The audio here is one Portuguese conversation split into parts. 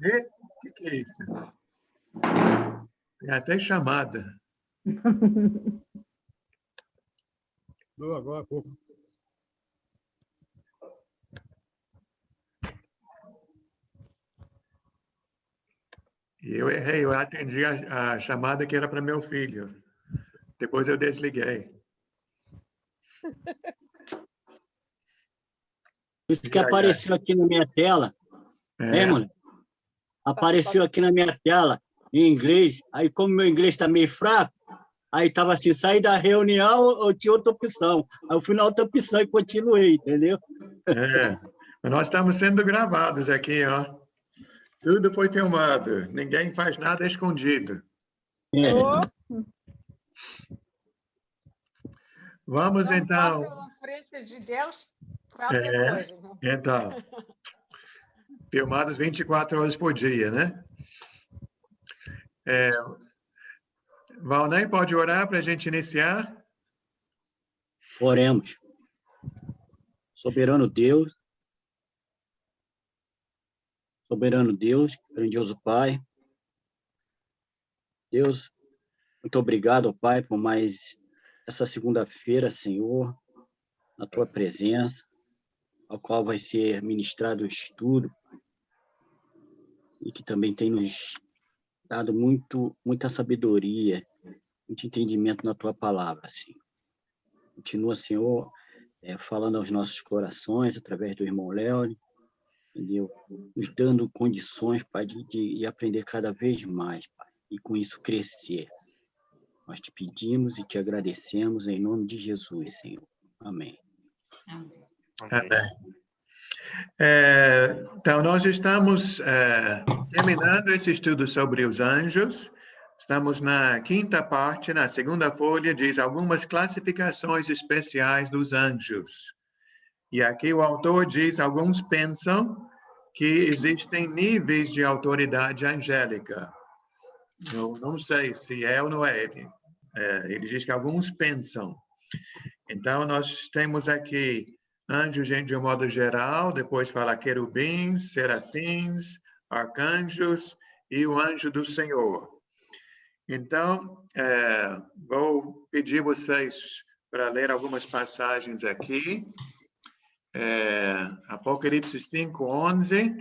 E o que é isso? Tem até chamada. Agora há pouco. E eu errei, eu atendi a chamada que era para meu filho. Depois eu desliguei. Isso que apareceu aqui na minha tela, mano? Apareceu aqui na minha tela, em inglês. Aí, como meu inglês está meio fraco, aí estava assim, sair da reunião, eu tinha outra opção. Aí eu fui na outra opção e continuei, entendeu? Mas nós estamos sendo gravados aqui, ó. Tudo foi filmado. Ninguém faz nada escondido. Vamos, então. Não na frente de Deus qualquer coisa. Não? Então, filmados 24 horas por dia, né? Valnei, pode orar para a gente iniciar? Oremos. Soberano Deus, grandioso Pai. Deus, muito obrigado, Pai, por mais essa segunda-feira, Senhor, na Tua presença, ao qual vai ser ministrado o estudo, e que também tem nos dado muita sabedoria, muito entendimento na Tua palavra, Senhor. Continua, Senhor, falando aos nossos corações, através do irmão Léo, entendeu? Nos dando condições, Pai, de aprender cada vez mais, Pai, e com isso crescer. Nós te pedimos e te agradecemos em nome de Jesus, Senhor. Amém. Amém. Então, nós estamos terminando esse estudo sobre os anjos. Estamos na quinta parte, na segunda folha, diz algumas classificações especiais dos anjos. E aqui o autor diz, alguns pensam que existem níveis de autoridade angélica. Eu não sei se é ou não é. Ele diz que alguns pensam. Então, nós temos aqui anjos de um modo geral, depois fala querubins, serafins, arcanjos e o anjo do Senhor. Então, vou pedir vocês para ler algumas passagens aqui. Apocalipse 5:11.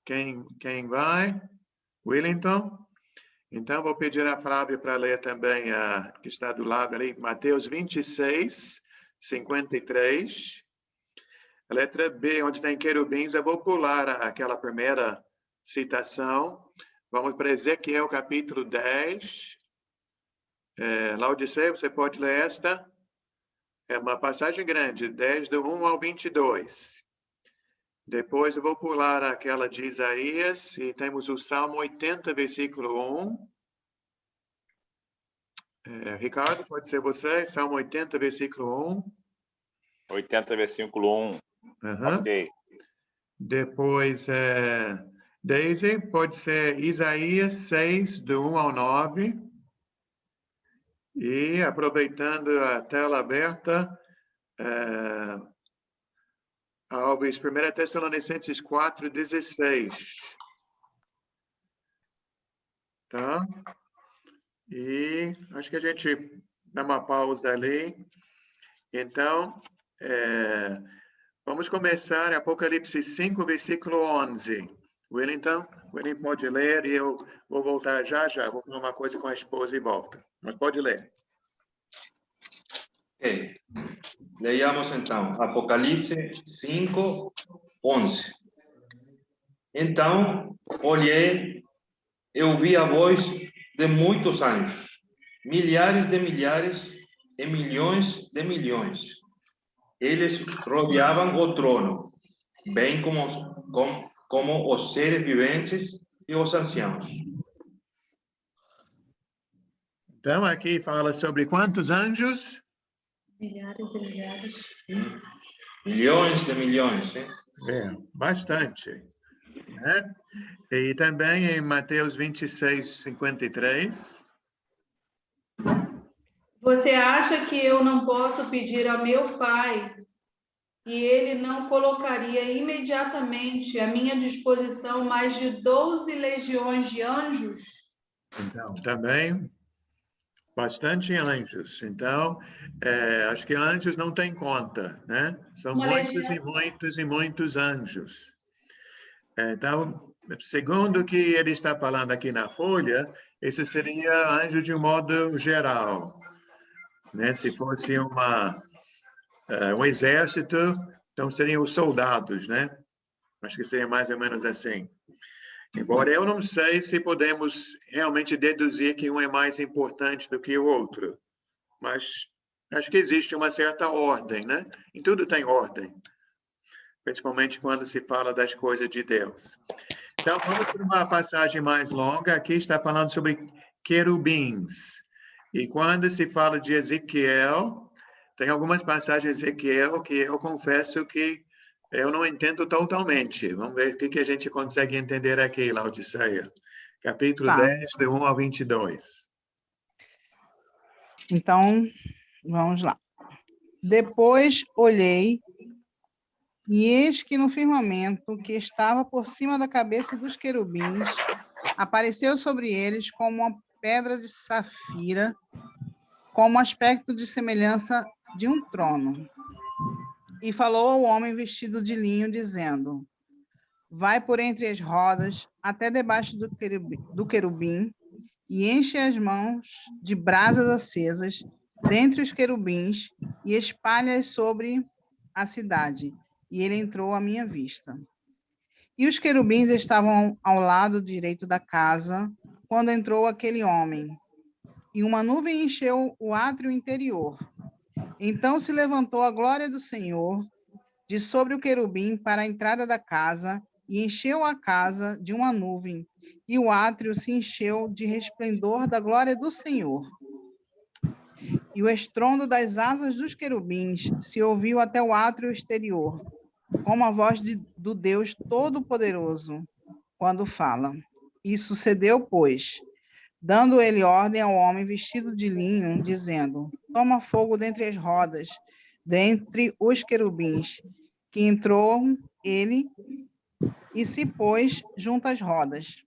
Quem vai? Wellington? Então, vou pedir a Flávia para ler também, que está do lado ali, Mateus 26:53. A letra B, onde tem querubins, eu vou pular aquela primeira citação. Vamos para Ezequiel, capítulo 10. Laodiceia, você pode ler esta? É uma passagem grande, 10, do 1 ao 22. Depois eu vou pular aquela de Isaías, e temos o Salmo 80, versículo 1. Ricardo, pode ser você? Salmo 80, versículo 1. 80, versículo 1. Ok. Depois, Daisy, pode ser Isaías 6, do 1 ao 9. E, aproveitando a tela aberta, Alves, 1 Tessalonicenses 4, 16. Tá? E acho que a gente dá uma pausa ali. Então, vamos começar Apocalipse 5, versículo 11. Wellington pode ler e eu vou voltar já. Vou fazer uma coisa com a esposa e volto. Mas pode ler. Ok. Leiamos então, Apocalipse 5, 11. Então, olhei, eu vi a voz de muitos anjos, milhares de milhares e milhões de milhões. Eles rodeavam o trono, bem como os seres viventes e os anciãos. Então, aqui fala sobre quantos anjos? Milhares e milhares. Milhões de milhões, hein? Bastante. Né? E também em Mateus 26, 53. Você acha que eu não posso pedir ao meu Pai e ele não colocaria imediatamente à minha disposição mais de 12 legiões de anjos? Então, também bastante anjos. Então, acho que anjos não tem conta, né? São Uma muitos e legião. muitos e muitos anjos. Então, segundo o que ele está falando aqui na folha, esse seria anjo de um modo geral, né? Se fosse um exército, então seriam os soldados, né? Acho que seria mais ou menos assim. Embora eu não sei se podemos realmente deduzir que um é mais importante do que o outro, mas acho que existe uma certa ordem, né? Em tudo tem ordem, principalmente quando se fala das coisas de Deus. Então, vamos para uma passagem mais longa. Aqui está falando sobre querubins. E quando se fala de Ezequiel, tem algumas passagens de Ezequiel que eu confesso que eu não entendo totalmente. Vamos ver o que a gente consegue entender aqui, Laodiceia. Capítulo Tá. 10, de 1 ao 22. Então, vamos lá. Depois olhei, e eis que no firmamento que estava por cima da cabeça dos querubins, apareceu sobre eles como uma pedra de safira, com aspecto de semelhança de um trono. E falou ao homem vestido de linho, dizendo: vai por entre as rodas até debaixo do querubim, e enche as mãos de brasas acesas dentre os querubins, e espalha-as sobre a cidade. E ele entrou à minha vista. E os querubins estavam ao lado direito da casa, quando entrou aquele homem. E uma nuvem encheu o átrio interior. Então se levantou a glória do Senhor de sobre o querubim para a entrada da casa, e encheu a casa de uma nuvem, e o átrio se encheu de resplendor da glória do Senhor. E o estrondo das asas dos querubins se ouviu até o átrio exterior, como a voz do Deus Todo-Poderoso, quando fala. E sucedeu, pois, dando ele ordem ao homem vestido de linho, dizendo: toma fogo dentre as rodas, dentre os querubins, que entrou ele e se pôs junto às rodas.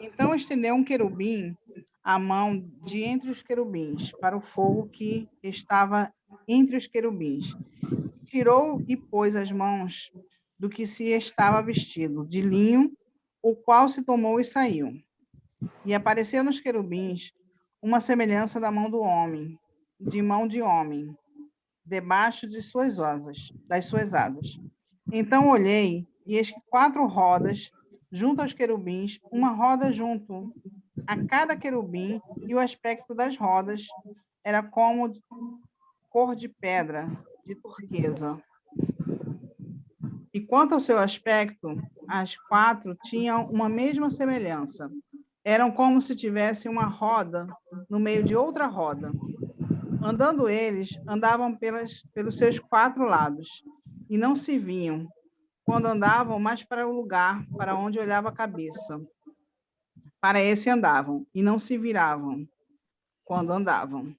Então estendeu um querubim a mão de entre os querubins para o fogo que estava entre os querubins. Tirou e pôs as mãos do que se estava vestido, de linho, o qual se tomou e saiu. E apareceu nos querubins uma semelhança da mão do homem, de mão de homem, debaixo de das suas asas. Então olhei, e eis que 4 rodas, junto aos querubins, uma roda junto a cada querubim, e o aspecto das rodas era como cor de pedra, de turquesa. E quanto ao seu aspecto, as 4 tinham uma mesma semelhança. Eram como se tivesse uma roda no meio de outra roda. Andando eles, andavam pelos seus 4 lados, e não se viam, quando andavam mais para o lugar para onde olhava a cabeça. Para esse andavam, e não se viravam, quando andavam.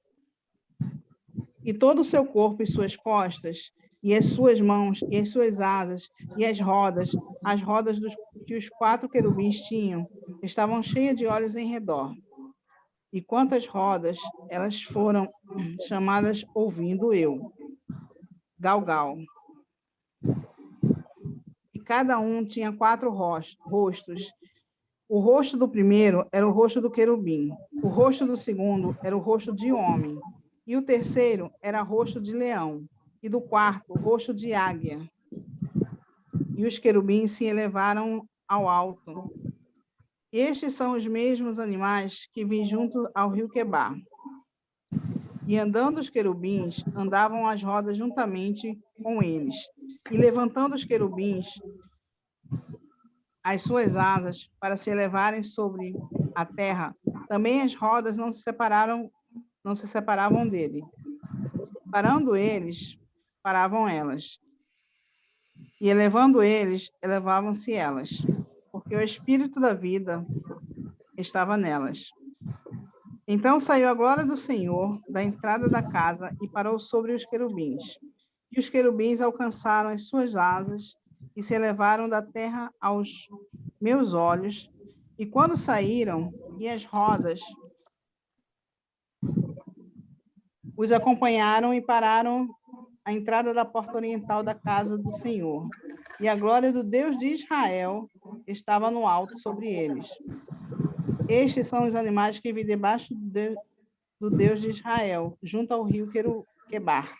E todo o seu corpo e suas costas, e as suas mãos, e as suas asas, e as rodas que os 4 querubins tinham, estavam cheias de olhos em redor. E quantas rodas, elas foram chamadas ouvindo eu, Galgal. E cada um tinha 4 rostos. O rosto do primeiro era o rosto do querubim, o rosto do segundo era o rosto de homem, e o terceiro era o rosto de leão, e do quarto, o rosto de águia. E os querubins se elevaram ao alto. Estes são os mesmos animais que vi junto ao rio Quebar. E andando os querubins, andavam as rodas juntamente com eles. E levantando os querubins as suas asas para se elevarem sobre a terra, também as rodas não se separavam dele. Parando eles, paravam elas. E elevando eles, elevavam-se elas, porque o espírito da vida estava nelas. Então saiu a glória do Senhor da entrada da casa e parou sobre os querubins. E os querubins alcançaram as suas asas e se elevaram da terra aos meus olhos. E quando saíram, e as rodas os acompanharam e pararam à entrada da porta oriental da casa do Senhor. E a glória do Deus de Israel estava no alto sobre eles. Estes são os animais que vi debaixo do Deus de Israel, junto ao rio Quebar.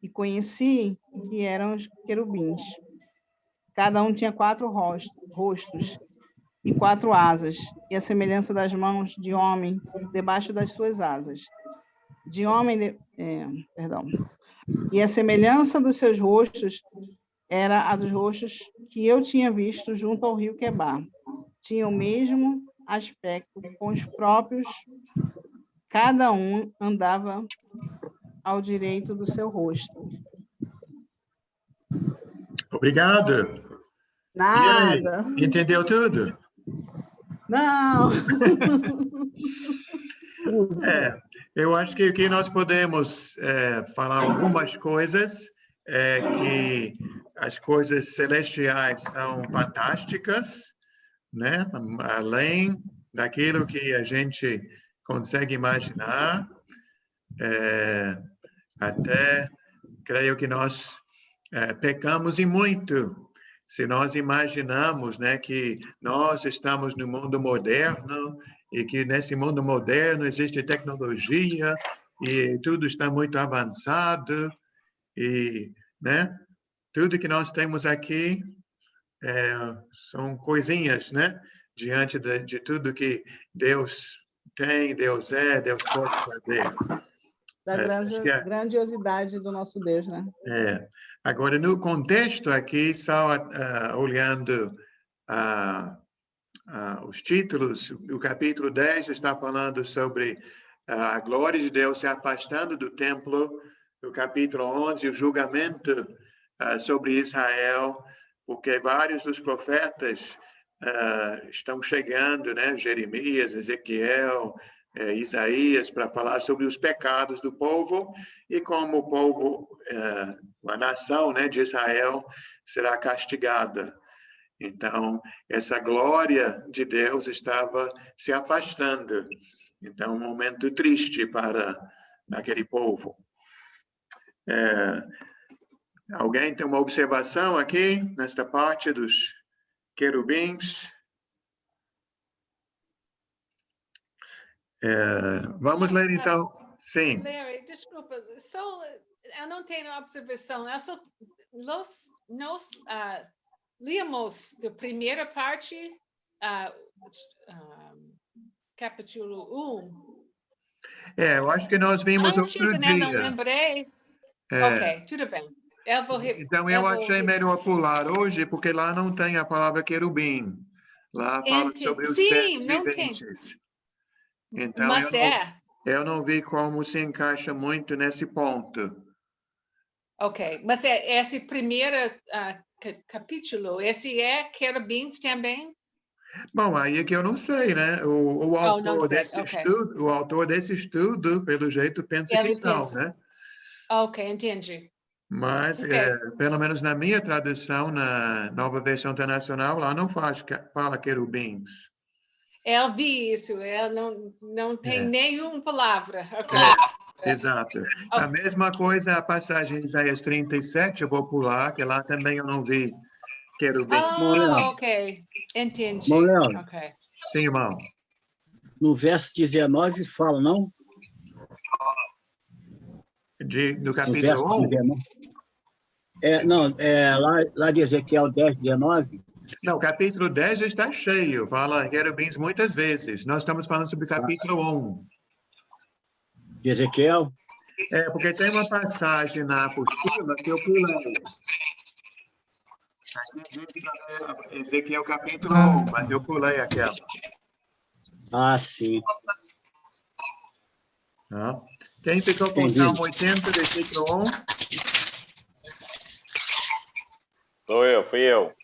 E conheci que eram os querubins. Cada um tinha 4 rostos e 4 asas, e a semelhança das mãos de homem debaixo das suas asas. E a semelhança dos seus rostos era a dos rostos que eu tinha visto junto ao rio Quebar. Tinha o mesmo aspecto com os próprios, cada um andava ao direito do seu rosto. Obrigado. Nada. E aí, entendeu tudo? Não. Eu acho que aqui nós podemos falar algumas coisas, que as coisas celestiais são fantásticas, né? Além daquilo que a gente consegue imaginar. Até creio que nós pecamos e muito se nós imaginamos, né, que nós estamos no mundo moderno e que nesse mundo moderno existe tecnologia e tudo está muito avançado e, né, tudo que nós temos aqui são coisinhas, né, diante de tudo que Deus tem, Deus Deus pode fazer. Da grandiosidade do nosso Deus, né? Agora, no contexto aqui, só olhando os títulos, o capítulo 10 está falando sobre a glória de Deus se afastando do templo, o capítulo 11, o julgamento sobre Israel, porque vários dos profetas estão chegando, né? Jeremias, Ezequiel, Isaías, para falar sobre os pecados do povo e como o povo, a nação, né, de Israel será castigada. Então, essa glória de Deus estava se afastando. Então, um momento triste para aquele povo. Alguém tem uma observação aqui, nesta parte dos querubins? Vamos ler, então. Sim. Larry, desculpa, eu não tenho observação. Nós líamos da primeira parte, capítulo 1. Eu acho que nós vimos outro dia. Não lembrei. Ok, tudo bem. Então, eu achei melhor pular hoje, porque lá não tem a palavra querubim. Lá fala sobre os seres viventes. Então, eu não vi como se encaixa muito nesse ponto. Ok, mas esse primeiro capítulo, esse é querubins também? Bom, aí é que eu não sei, né? O autor desse estudo, pelo jeito, pensa que são, né? Ok, entendi. Mas, pelo menos na minha tradução, na Nova Versão Internacional, lá não fala querubins. Eu vi isso, não tem nenhuma palavra. Okay. Exato. A mesma coisa, a passagem de Isaías 37, eu vou pular, que lá também eu não vi querubim. Ok, entendi. Okay. Sim, irmão. No verso 19 fala, não? No capítulo 1? Não, lá de Ezequiel 10, 19. Não, o capítulo 10 está cheio, fala querubins muitas vezes. Nós estamos falando sobre o capítulo 1. De Ezequiel? Porque tem uma passagem na apostila que eu pulei. Ezequiel capítulo 1, mas eu pulei aquela. Ah, sim. Quem ficou com o Salmo 80, versículo 1? Fui eu.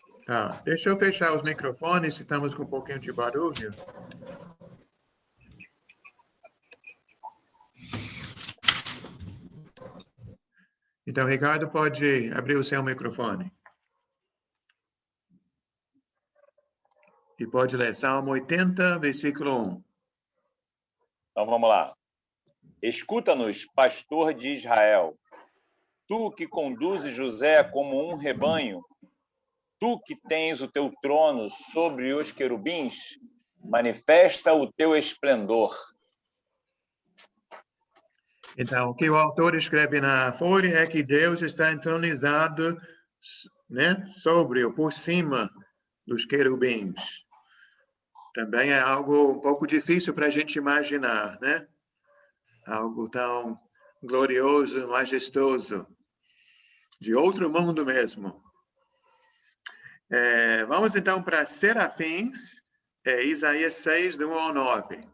Deixa eu fechar os microfones, se estamos com um pouquinho de barulho. Então, Ricardo, pode abrir o seu microfone. E pode ler Salmo 80, versículo 1. Então vamos lá. Escuta-nos, pastor de Israel. Tu que conduzes José como um rebanho, tu que tens o teu trono sobre os querubins, manifesta o teu esplendor. Então, o que o autor escreve na folha é que Deus está entronizado, né, sobre ou por cima dos querubins. Também é algo um pouco difícil para a gente imaginar, né? Algo tão glorioso, majestoso, de outro mundo mesmo. Vamos então para serafins, Isaías 6, do 1 ao 9.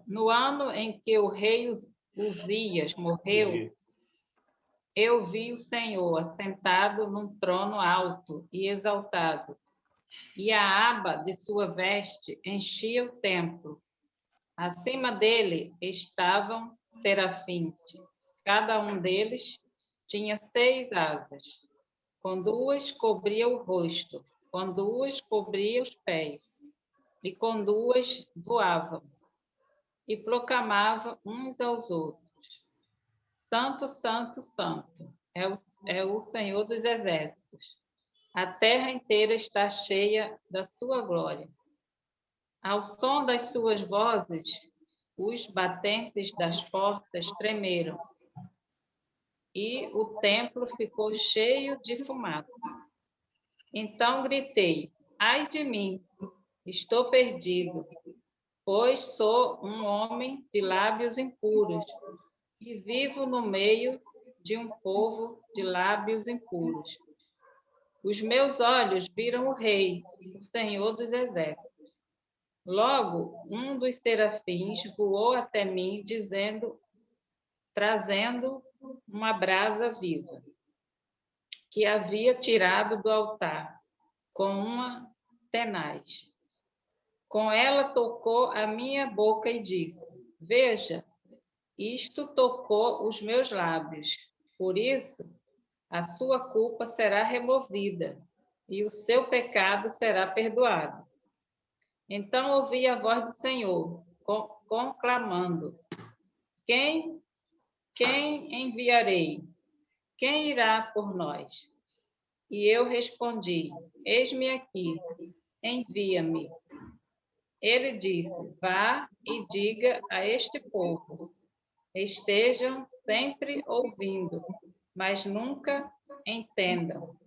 No ano em que o rei Uzias morreu, eu vi o Senhor assentado num trono alto e exaltado, e a aba de sua veste enchia o templo. Acima dele estavam serafins. Cada um deles tinha 6 asas. Com 2 cobria o rosto, com 2 cobria os pés, e com 2 voavam, e proclamavam uns aos outros: Santo, Santo, Santo, é o Senhor dos Exércitos. A terra inteira está cheia da sua glória. Ao som das suas vozes, os batentes das portas tremeram, e o templo ficou cheio de fumaça. Então gritei: ai de mim, estou perdido, pois sou um homem de lábios impuros e vivo no meio de um povo de lábios impuros. Os meus olhos viram o Rei, o Senhor dos Exércitos. Logo, um dos serafins voou até mim, trazendo uma brasa viva, que havia tirado do altar, com uma tenaz. Com ela tocou a minha boca e disse: veja, isto tocou os meus lábios. Por isso, a sua culpa será removida e o seu pecado será perdoado. Então ouvi a voz do Senhor, conclamando: Quem enviarei? Quem irá por nós? E eu respondi: eis-me aqui, envia-me. Ele disse: vá e diga a este povo: estejam sempre ouvindo, mas nunca entendam.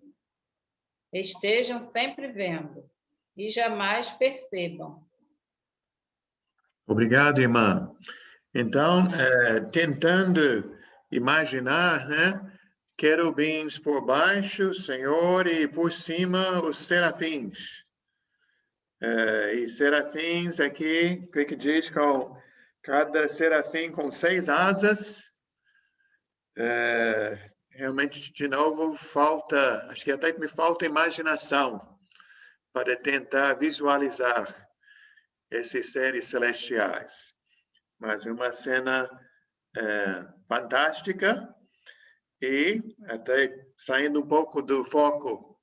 Estejam sempre vendo e jamais percebam. Obrigado, irmã. Então, tentando imaginar, né? Querubins por baixo, Senhor, e por cima os serafins. E serafins aqui, o que diz? Com cada serafim com 6 asas. Realmente, de novo, acho que até me falta imaginação para tentar visualizar esses seres celestiais. Mas uma cena fantástica e até saindo um pouco do foco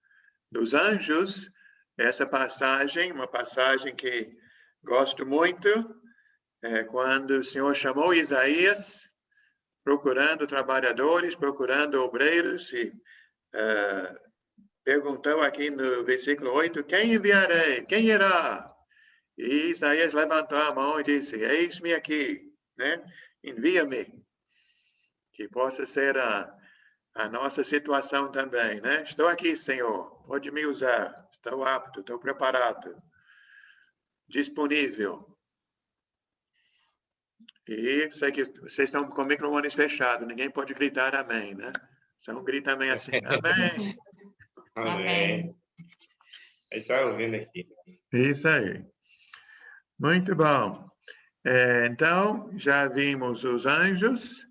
dos anjos, essa passagem, uma passagem que gosto muito, quando o Senhor chamou Isaías, procurando trabalhadores, procurando obreiros, e perguntou aqui no versículo 8, quem enviarei? Quem irá? E Isaías levantou a mão e disse: eis-me aqui, né? Envia-me. Que possa ser a nossa situação também, né? Estou aqui, Senhor, pode me usar. Estou apto, estou preparado, disponível. E sei que vocês estão com microfones fechados, ninguém pode gritar amém, né? Só grita amém assim, amém. Amém. Aí está ouvindo aqui. Isso aí. Muito bom. Então, já vimos os anjos,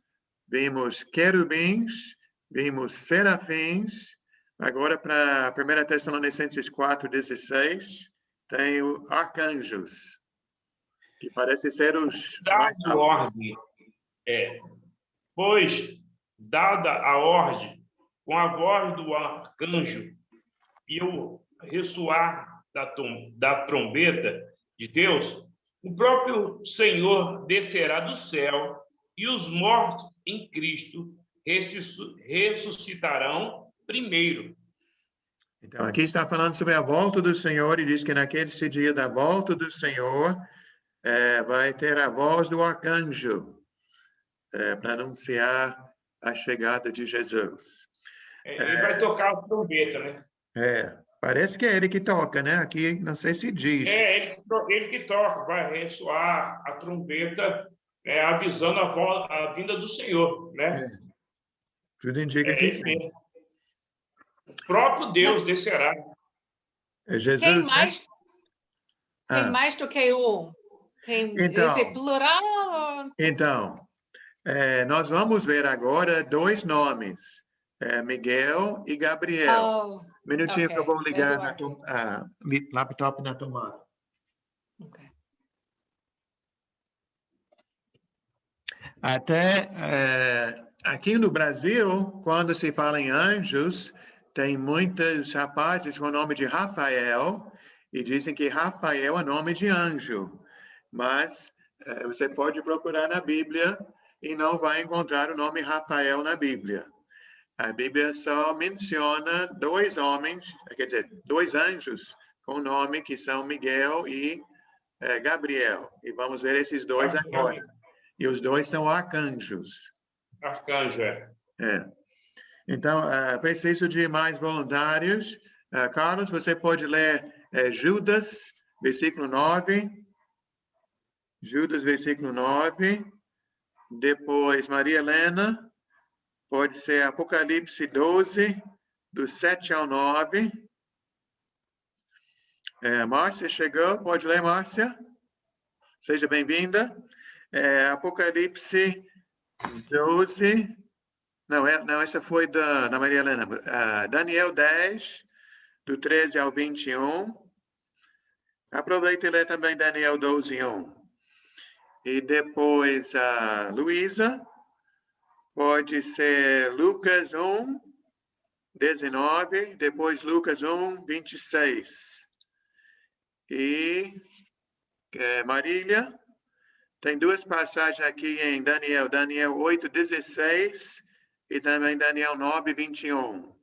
vimos querubins, vimos serafins. Agora, para 1 Tessalonicenses 4:16, tem os arcanjos, que parece ser os mais altos. Ordem, pois, dada a ordem, com a voz do arcanjo e o ressoar da trombeta de Deus, o próprio Senhor descerá do céu e os mortos em Cristo ressuscitarão primeiro. Então, aqui está falando sobre a volta do Senhor e diz que naquele dia da volta do Senhor vai ter a voz do arcanjo para anunciar a chegada de Jesus. Ele vai tocar a trombeta, né? Parece que é ele que toca, né? Aqui não sei se diz. Ele que toca, vai ressoar a trombeta, avisando a vinda do Senhor, né? Tudo indica que sim. Mesmo. O próprio Deus descerá. É Jesus, tem mais, né? tem mais do que um? Então, esse plural? Então, nós vamos ver agora dois nomes, Miguel e Gabriel. Minutinho que eu vou ligar a laptop na tomada. Okay. Até aqui no Brasil, quando se fala em anjos, tem muitos rapazes com o nome de Rafael e dizem que Rafael é nome de anjo. Mas você pode procurar na Bíblia e não vai encontrar o nome Rafael na Bíblia. A Bíblia só menciona dois homens, quer dizer, dois anjos com nome que são Miguel e Gabriel. E vamos ver esses dois agora. E os dois são arcanjos. Arcanjo, Então, preciso de mais voluntários. Carlos, você pode ler Judas, versículo 9. Judas, versículo 9. Depois, Maria Helena, pode ser Apocalipse 12, do 7 ao 9. Márcia chegou, pode ler, Márcia? Seja bem-vinda. Apocalipse 12, não, essa foi da Maria Helena. Daniel 10, do 13 ao 21. Aproveita e lê também Daniel 12, 1. E depois a Luísa, pode ser Lucas 1, 19, depois Lucas 1, 26. E Marília, tem duas passagens aqui em Daniel 8, 16 e também Daniel 9, 21.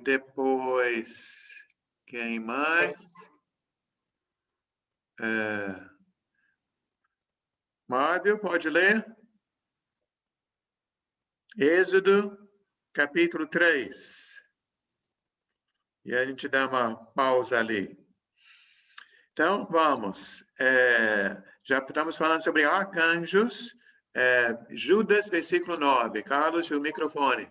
Depois, quem mais? Marvel, pode ler? Êxodo, capítulo 3. E a gente dá uma pausa ali. Então, vamos. Já estamos falando sobre arcanjos. Judas, versículo 9. Carlos, o microfone.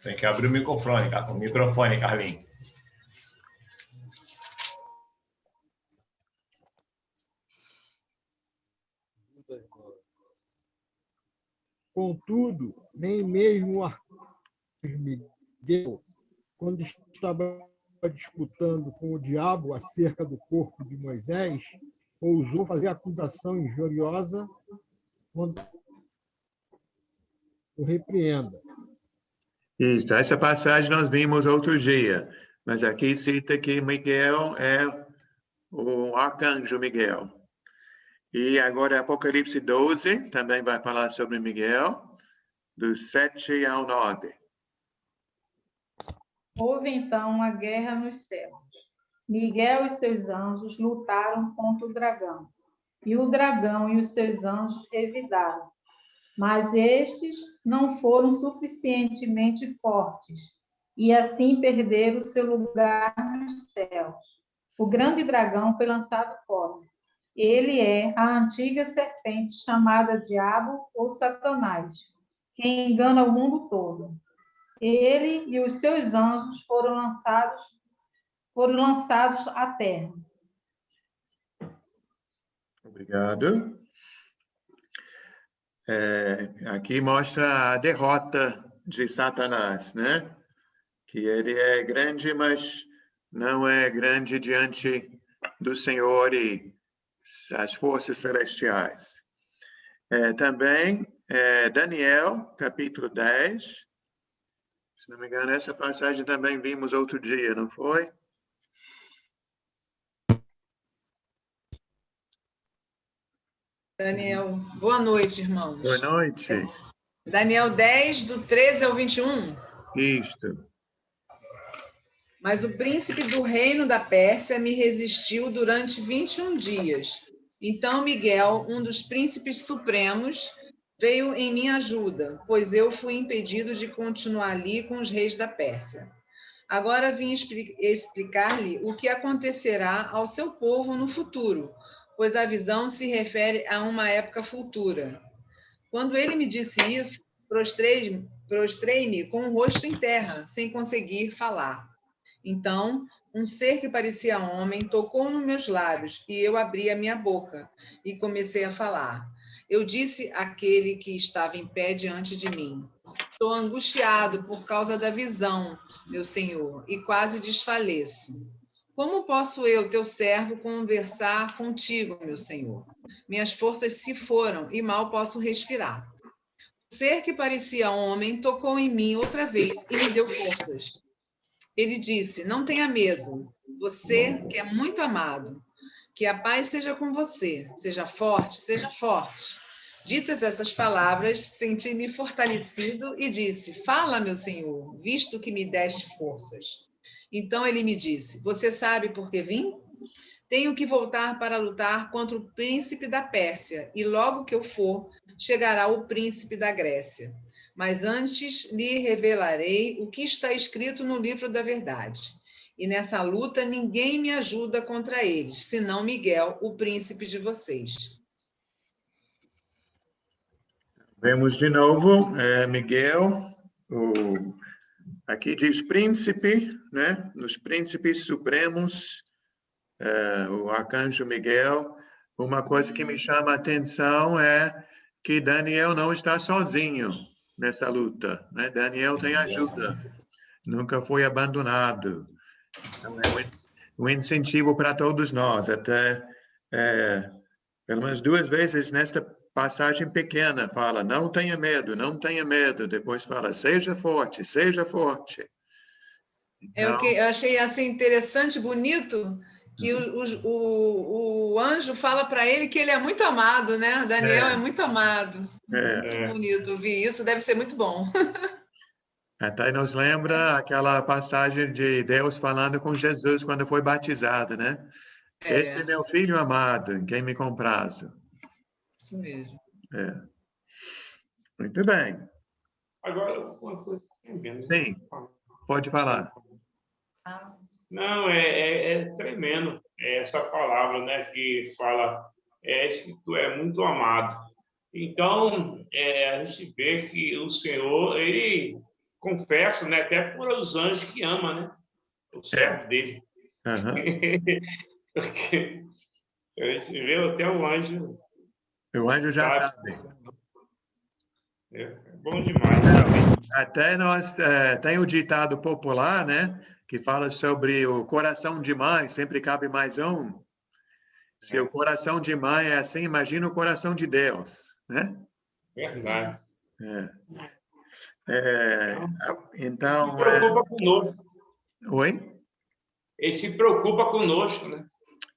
Tem que abrir o microfone, Carlinhos. Contudo, nem mesmo o arcanjo Miguel, quando estava disputando com o diabo acerca do corpo de Moisés, ousou fazer acusação injuriosa contra o repreenda. Isso, essa passagem nós vimos outro dia, mas aqui cita que Miguel é o arcanjo Miguel. E agora Apocalipse 12 também vai falar sobre Miguel, do 7 ao 9. Houve então uma guerra nos céus. Miguel e seus anjos lutaram contra o dragão, e o dragão e os seus anjos revidaram. Mas estes não foram suficientemente fortes, e assim perderam seu lugar nos céus. O grande dragão foi lançado fora. Ele é a antiga serpente chamada Diabo ou Satanás, que engana o mundo todo. Ele e os seus anjos foram lançados à terra. Obrigado. Aqui mostra a derrota de Satanás, né? Que ele é grande, mas não é grande diante do Senhor e as forças celestiais. Também, Daniel, capítulo 10. Se não me engano, essa passagem também vimos outro dia, não foi? Daniel, boa noite, irmãos. Boa noite. Daniel 10, do 13 ao 21. Isto. Mas o príncipe do reino da Pérsia me resistiu durante 21 dias. Então Miguel, um dos príncipes supremos, veio em minha ajuda, pois eu fui impedido de continuar ali com os reis da Pérsia. Agora vim explicar-lhe o que acontecerá ao seu povo no futuro, pois a visão se refere a uma época futura. Quando ele me disse isso, prostrei-me com o rosto em terra, sem conseguir falar. Então, um ser que parecia homem tocou nos meus lábios e eu abri a minha boca e comecei a falar. Eu disse àquele que estava em pé diante de mim: estou angustiado por causa da visão, meu senhor, e quase desfaleço. Como posso eu, teu servo, conversar contigo, meu senhor? Minhas forças se foram e mal posso respirar. O ser que parecia homem tocou em mim outra vez e me deu forças. Ele disse: não tenha medo, você que é muito amado, que a paz seja com você, seja forte, seja forte. Ditas essas palavras, senti-me fortalecido e disse: fala, meu senhor, visto que me deste forças. Então ele me disse: você sabe por que vim? Tenho que voltar para lutar contra o príncipe da Pérsia, e logo que eu for, chegará o príncipe da Grécia. Mas antes lhe revelarei o que está escrito no livro da verdade. E nessa luta ninguém me ajuda contra eles, senão Miguel, o príncipe de vocês. Vemos de novo Miguel, aqui diz príncipe, né? Nos príncipes supremos, o arcanjo Miguel. Uma coisa que me chama a atenção é que Daniel não está sozinho nessa luta, né? Daniel tem ajuda, nunca foi abandonado. Então, é um incentivo para todos nós, até pelo menos 2 vezes nesta passagem pequena, fala, não tenha medo, não tenha medo. Depois fala, seja forte, seja forte. Então, Eu achei assim interessante, bonito, que o anjo fala para ele que ele é muito amado, né? Daniel é muito amado. Muito bonito ouvir isso, deve ser muito bom. Até nos lembra aquela passagem de Deus falando com Jesus quando foi batizado, né? Este é meu filho amado, em quem me comprazo. Isso mesmo. Muito bem. Agora, uma coisa. Sim, pode falar. Não, é tremendo essa palavra, né, que fala que tu é muito amado. Então, a gente vê que o Senhor, ele confessa, né, até por os anjos que ama, né, o servo dele. Porque a gente vê até o anjo. O anjo já sabe. É bom demais. Até nós tem o ditado popular, né? Que fala sobre o coração de mãe, sempre cabe mais um. Se o coração de mãe é assim, imagina o coração de Deus, né? Verdade. Então... Ele se preocupa conosco. Oi? Ele se preocupa conosco, né?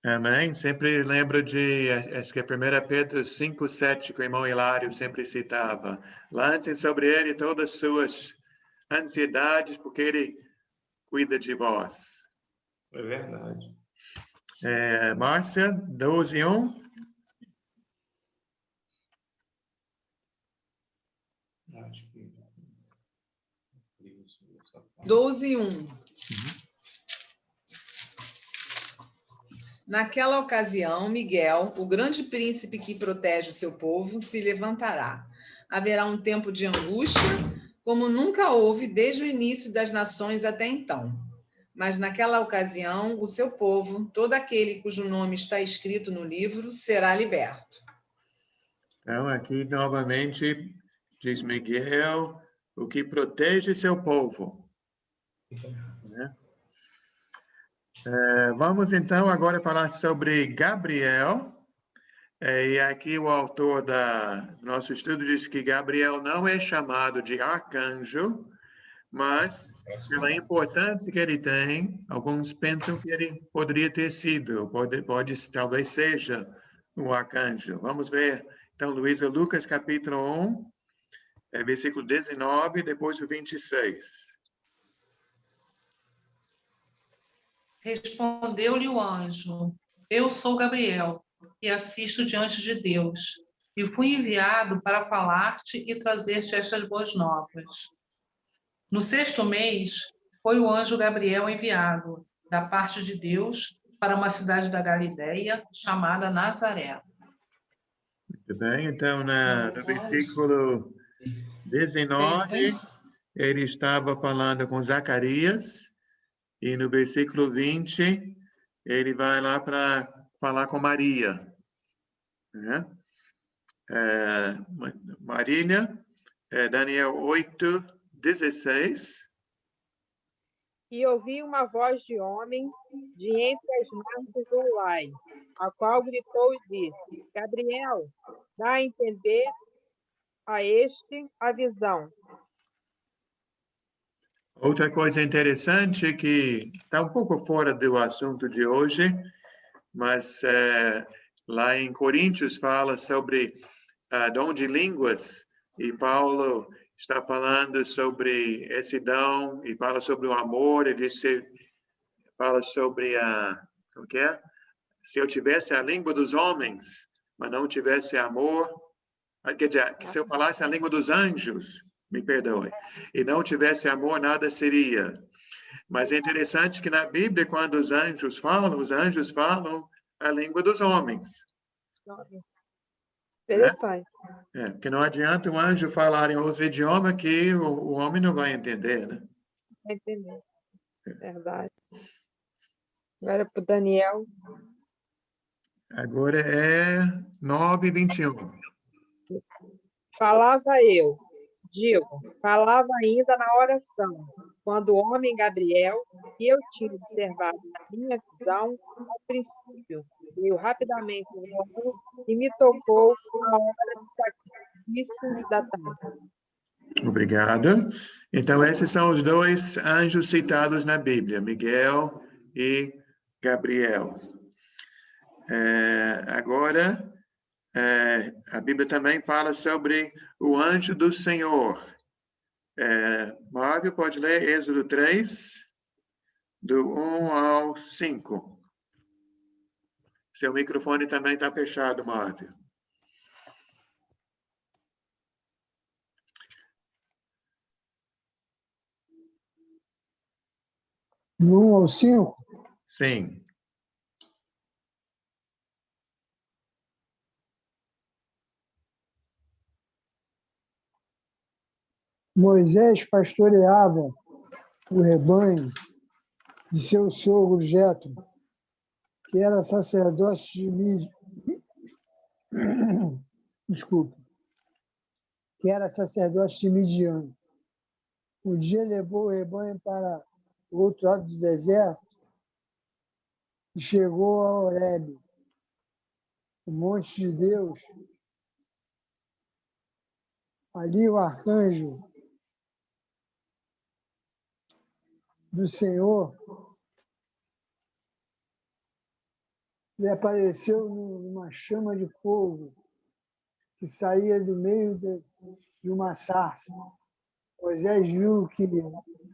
Amém. Sempre lembro de, acho que é 1 Pedro 5:7, que o irmão Hilário sempre citava. Lancem sobre ele todas as suas ansiedades, porque ele cuida de vós. É verdade. Márcia, 12:1. Acho que... 12:1. Naquela ocasião, Miguel, o grande príncipe que protege o seu povo, se levantará. Haverá um tempo de angústia, como nunca houve desde o início das nações até então. Mas naquela ocasião, o seu povo, todo aquele cujo nome está escrito no livro, será liberto. Então, aqui novamente diz Miguel, o que protege seu povo. Né? Vamos, então, agora falar sobre Gabriel. E aqui o autor do nosso estudo diz que Gabriel não é chamado de arcanjo, mas pela importância que ele tem, alguns pensam que ele poderia ter sido, talvez seja um arcanjo. Vamos ver, então, Luísa, Lucas capítulo 1, versículo 19, depois o 26. Respondeu-lhe o anjo: Eu sou Gabriel, e assisto diante de Deus, e fui enviado para falar-te e trazer-te estas boas novas. No 6º mês, foi o anjo Gabriel enviado, da parte de Deus, para uma cidade da Galileia, chamada Nazaré. Muito bem, então, no versículo 19, ele estava falando com Zacarias, e no versículo 20, ele vai lá para falar com Maria. Né? Marília, Daniel 8, 16. E ouvi uma voz de homem de entre as margens do Ulai, a qual gritou e disse: Gabriel, dá a entender a este a visão. Outra coisa interessante que está um pouco fora do assunto de hoje, mas lá em Coríntios fala sobre dom de línguas, e Paulo está falando sobre esse dom, e fala sobre o amor, ele fala sobre como que é? Se eu tivesse a língua dos homens, mas não tivesse amor, quer dizer, se eu falasse a língua dos anjos, me perdoe, e não tivesse amor, nada seria. Mas é interessante que na Bíblia, quando os anjos falam a língua dos homens. Interessante. Porque não adianta o anjo falar em outro idioma que o homem não vai entender, né? Vai entender. Verdade. Agora para o Daniel. Agora é 9:21. Falava ainda na oração, quando o homem Gabriel, que eu tinha observado na minha visão, ao princípio, veio rapidamente e me tocou na hora do sacrifício da tarde. Obrigado. Então, esses são os dois anjos citados na Bíblia, Miguel e Gabriel. Agora, a Bíblia também fala sobre o anjo do Senhor. Márcio, pode ler Êxodo 3, do 1 ao 5. Seu microfone também está fechado, Márcio. Do 1 ao 5? Sim. Moisés pastoreava o rebanho de seu sogro Jetro, que era sacerdote de Midian. Desculpe. Que era sacerdote de Midian. Um dia levou o rebanho para o outro lado do deserto e chegou a Horebe, o monte de Deus. Ali o arcanjo do Senhor lhe apareceu numa chama de fogo que saía do meio de uma sarça. Moisés viu que,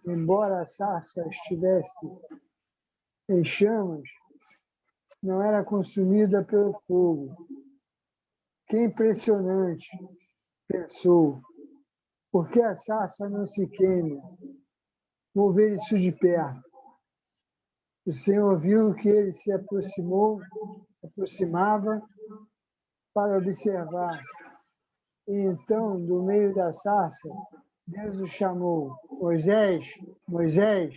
embora a sarça estivesse em chamas, não era consumida pelo fogo. Que impressionante, pensou. Por que a sarça não se queima? Vou ver isso de perto. O Senhor viu que ele se aproximava para observar. E então, do meio da sarça, Deus o chamou. Moisés, Moisés.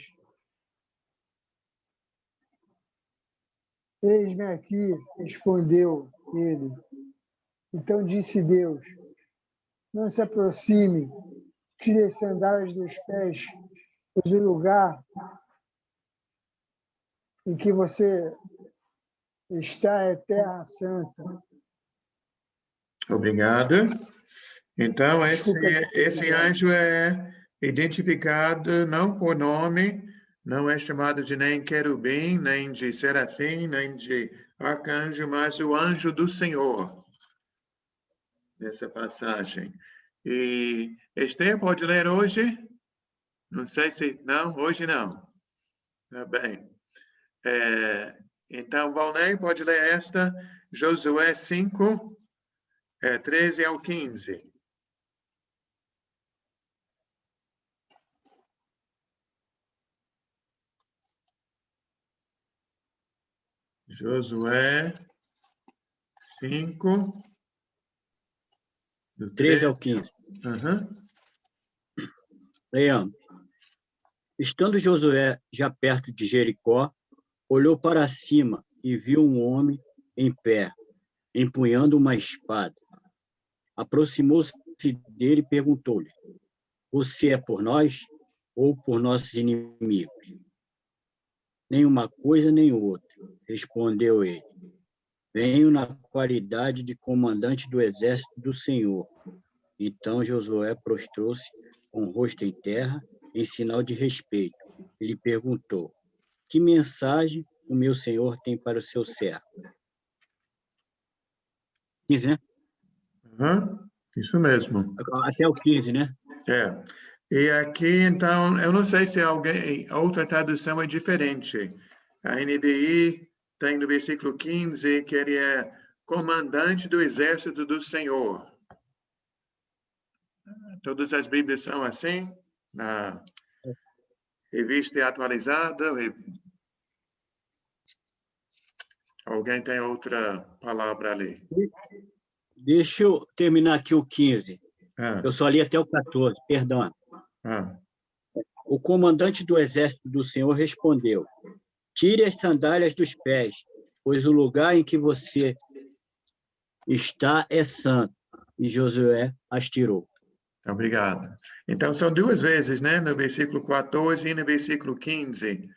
Eis-me aqui, respondeu ele. Então disse Deus, não se aproxime, tire as sandálias dos pés, pois o lugar em que você está é terra santa. Obrigado. Então, Desculpa. esse anjo é identificado não por nome, não é chamado de nem querubim, nem de serafim, nem de arcanjo, mas o anjo do Senhor, nessa passagem. E Esther pode ler hoje? Não sei se... Não, hoje não. Tá bem. Então, Valnei, pode ler esta, Josué 5, 13 ao 15. Josué 5, do 13 ao 15. Uhum. Leandro. Estando Josué já perto de Jericó, olhou para cima e viu um homem em pé, empunhando uma espada. Aproximou-se dele e perguntou-lhe: Você é por nós ou por nossos inimigos? Nem uma coisa nem outra, respondeu ele. Venho na qualidade de comandante do exército do Senhor. Então Josué prostrou-se com o rosto em terra, em sinal de respeito. Ele perguntou: Que mensagem o meu senhor tem para o seu servo? 15, né? Uhum. Isso mesmo. Até o 15, né? E aqui, então, eu não sei se outra tradução é diferente. A NBI tem no versículo 15 que ele é comandante do exército do Senhor. Todas as Bíblias são assim, na revista atualizada. Alguém tem outra palavra ali? Deixa eu terminar aqui o 15. Eu só li até o 14, perdão. O comandante do exército do Senhor respondeu: Tire as sandálias dos pés, pois o lugar em que você está é santo. E Josué as tirou. Obrigado. Então, são duas vezes, né? No versículo 14 e no versículo 15.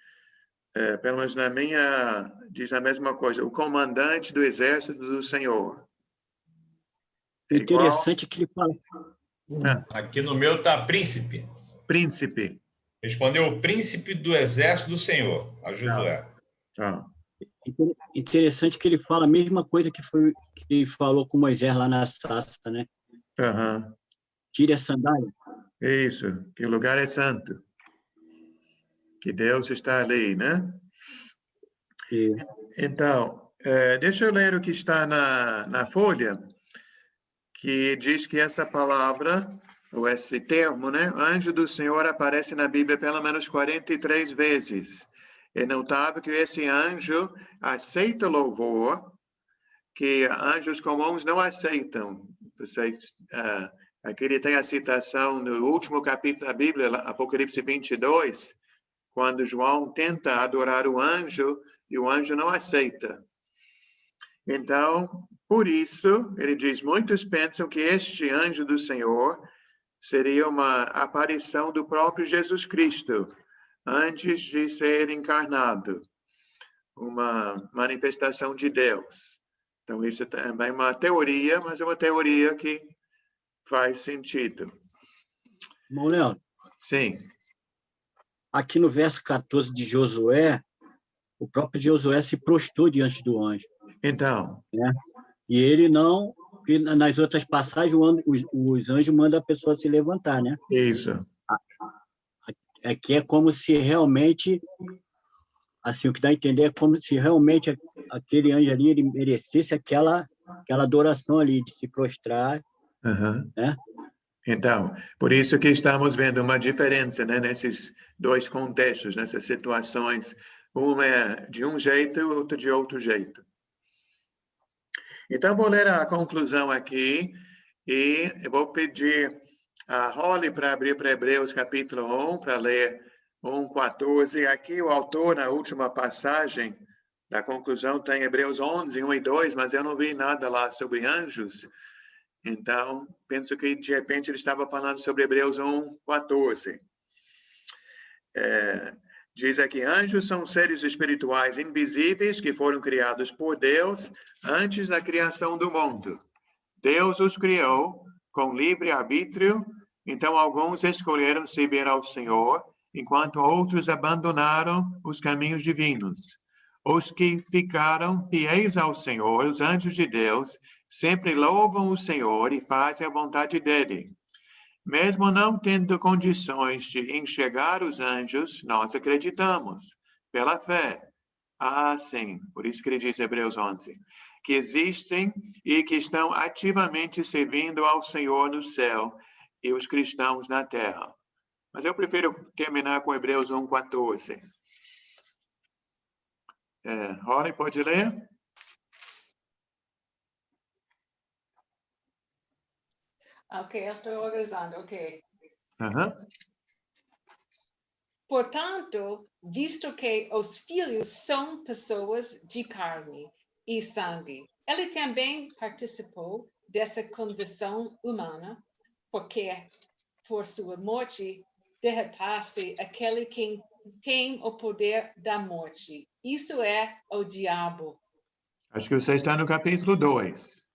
Pelo menos na minha, diz a mesma coisa. O comandante do exército do Senhor. Interessante que ele fala. Aqui no meu está príncipe. Príncipe. Respondeu o príncipe do exército do Senhor, a Josué. Interessante que ele fala a mesma coisa que falou com Moisés lá na sarça, né? Tire a sandália. Isso, que o lugar é santo. Que Deus está ali, né? Então, deixa eu ler o que está na folha, que diz que essa palavra, ou esse termo, né? Anjo do Senhor aparece na Bíblia pelo menos 43 vezes. É notável que esse anjo aceita louvor, que anjos comuns não aceitam. Aqui ele tem a citação no último capítulo da Bíblia, Apocalipse 22, quando João tenta adorar o anjo e o anjo não aceita. Então, por isso, ele diz, muitos pensam que este anjo do Senhor seria uma aparição do próprio Jesus Cristo, antes de ser encarnado, uma manifestação de Deus. Então, isso é também uma teoria, mas é uma teoria que faz sentido. Irmão Leandro. Sim. Aqui no verso 14 de Josué, o próprio Josué se prostrou diante do anjo. Então. Né? E ele não... E nas outras passagens, os anjos mandam a pessoa se levantar, né? Isso. Aqui é como se realmente... Assim, o que dá a entender é como se realmente aquele anjo ali ele merecesse aquela adoração ali, de se prostrar. Né? Então, por isso que estamos vendo uma diferença, né, nesses dois contextos, nessas situações. Uma é de um jeito e outra de outro jeito. Então, vou ler a conclusão aqui e eu vou pedir a Holly para abrir para Hebreus capítulo 1, para ler 1:14. Aqui o autor, na última passagem da conclusão, tem Hebreus 11, 1 e 2, mas eu não vi nada lá sobre anjos. Então, penso que, de repente, ele estava falando sobre Hebreus 1:14. Diz aqui, anjos são seres espirituais invisíveis que foram criados por Deus antes da criação do mundo. Deus os criou com livre arbítrio, então alguns escolheram servir ao Senhor, enquanto outros abandonaram os caminhos divinos. Os que ficaram fiéis ao Senhor, os anjos de Deus, sempre louvam o Senhor e fazem a vontade dele. Mesmo não tendo condições de enxergar os anjos, nós acreditamos, pela fé. Sim, por isso que ele diz Hebreus 11, que existem e que estão ativamente servindo ao Senhor no céu e os cristãos na terra. Mas eu prefiro terminar com Hebreus 1:14. Holly, pode ler? Ok, eu estou organizando, ok. Uhum. Portanto, visto que os filhos são pessoas de carne e sangue, ele também participou dessa condição humana, porque por sua morte derrotasse aquele que tem o poder da morte. Isso é o diabo. Acho que você está no capítulo 2.